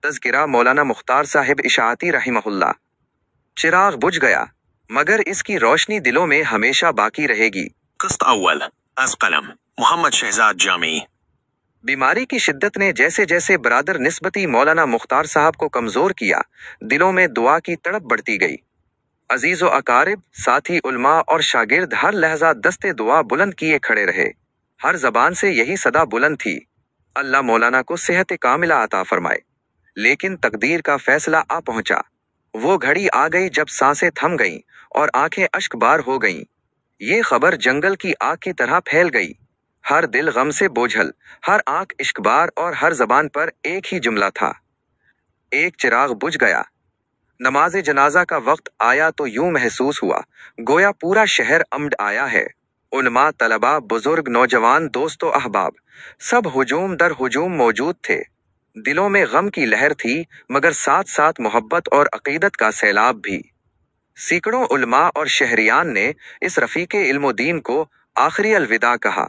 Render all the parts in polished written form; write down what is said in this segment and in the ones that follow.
तज़किरा मौलाना मुख्तार साहिब इशाअती रहमहुल्लाह। चिराग बुझ गया, मगर इसकी रोशनी दिलों में हमेशा बाकी रहेगी। क़िस्त अव्वल अज़ क़लम मोहम्मद शहजाद जामी। बीमारी की शिद्दत ने जैसे जैसे बरादर निस्बती मौलाना मुख्तार साहब को कमज़ोर किया, दिलों में दुआ की तड़प बढ़ती गई। अजीज़ व अकारिब, साथी, उलमा और शागिर्द हर लहजा दस्ते दुआ बुलंद किए खड़े रहे। हर जबान से यही सदा बुलंद थी, अल्लाह मौलाना को सेहत कामिला अता फरमाए। लेकिन तकदीर का फैसला आ पहुंचा। वो घड़ी आ गई जब सांसें थम गईं और आंखें अश्कबार हो गईं। ये खबर जंगल की आग की तरह फैल गई। हर दिल गम से बोझल, हर आंख इश्कबार और हर जबान पर एक ही जुमला था। एक चिराग बुझ गया। नमाज जनाजा का वक्त आया तो यूं महसूस हुआ गोया पूरा शहर अम्ड आया है। उलमा, तलबा, बुजुर्ग, नौजवान, दोस्तों, अहबाब, सब हुजूम दर हुजूम मौजूद थे। दिलों में गम की लहर थी, मगर साथ साथ मोहब्बत और अकीदत का सैलाब भी। सैकड़ों उलमा और शहरियान ने इस रफ़ीक़े इल्मो दीन को आखिरी अलविदा कहा।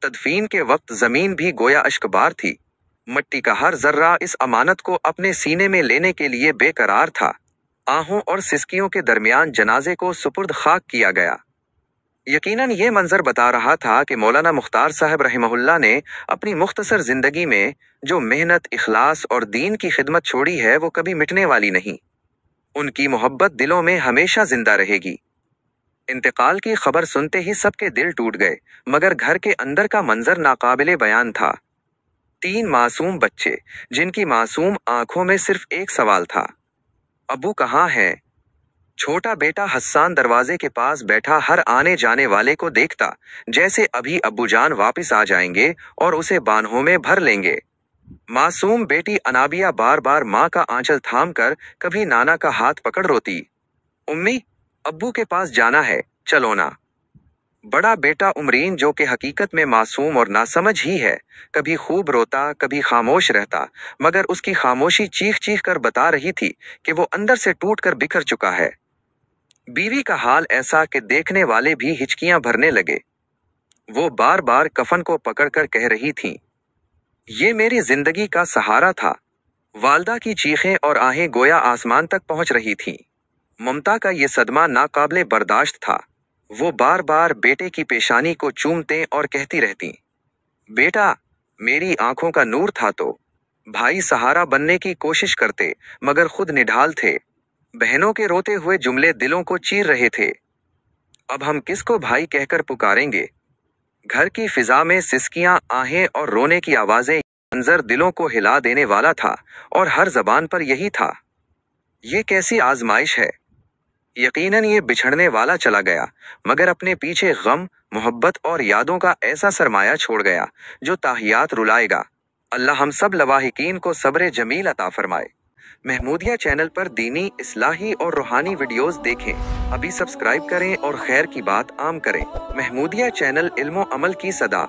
तदफीन के वक्त ज़मीन भी गोया अश्कबार थी। मिट्टी का हर जर्रा इस अमानत को अपने सीने में लेने के लिए बेकरार था। आहों और सिसकियों के दरमियान जनाजे को सुपुर्द खाक किया गया। यकीनन ये मंजर बता रहा था कि मौलाना मुख्तार साहब रहमहुल्लाह ने अपनी मुख्तसर जिंदगी में जो मेहनत, इखलास और दीन की खिदमत छोड़ी है, वो कभी मिटने वाली नहीं। उनकी मोहब्बत दिलों में हमेशा जिंदा रहेगी। इंतकाल की खबर सुनते ही सबके दिल टूट गए, मगर घर के अंदर का मंजर नाकाबिले बयान था। 3 मासूम बच्चे, जिनकी मासूम आंखों में सिर्फ एक सवाल था, अबू कहाँ है? छोटा बेटा हस्सान दरवाजे के पास बैठा हर आने जाने वाले को देखता, जैसे अभी अब्बूजान वापस आ जाएंगे और उसे बाहों में भर लेंगे। मासूम बेटी अनाबिया बार बार माँ का आंचल थाम कर कभी नाना का हाथ पकड़ रोती, उम्मी, अब्बू के पास जाना है, चलो ना। बड़ा बेटा उमरीन, जो कि हकीकत में मासूम और नासमझ ही है, कभी खूब रोता, कभी खामोश रहता, मगर उसकी खामोशी चीख चीख कर बता रही थी कि वो अंदर से टूट कर बिखर चुका है। बीवी का हाल ऐसा कि देखने वाले भी हिचकियां भरने लगे। वो बार बार कफन को पकड़कर कह रही थीं, ये मेरी जिंदगी का सहारा था। वालदा की चीखें और आहें गोया आसमान तक पहुंच रही थीं। ममता का ये सदमा नाकाबिले बर्दाश्त था। वो बार बार बेटे की पेशानी को चूमते और कहती रहती, बेटा, मेरी आंखों का नूर था तो। भाई सहारा बनने की कोशिश करते, मगर खुद निढाल थे। बहनों के रोते हुए जुमले दिलों को चीर रहे थे। अब हम किसको भाई कहकर पुकारेंगे? घर की फिजा में सिसकियां, आहें और रोने की आवाजें, मंजर दिलों को हिला देने वाला था और हर जबान पर यही था, ये कैसी आजमाइश है। यकीनन ये बिछड़ने वाला चला गया, मगर अपने पीछे गम, मोहब्बत और यादों का ऐसा सरमाया छोड़ गया जो ताहियात रुलाएगा। अल्लाह हम सब लवाहिकीन को सब्र जमील अता फरमाए। महमूदिया चैनल पर दीनी, इस्लाही और रूहानी वीडियोस देखें। अभी सब्सक्राइब करें और खैर की बात आम करें। महमूदिया चैनल, इल्मो अमल की सदा।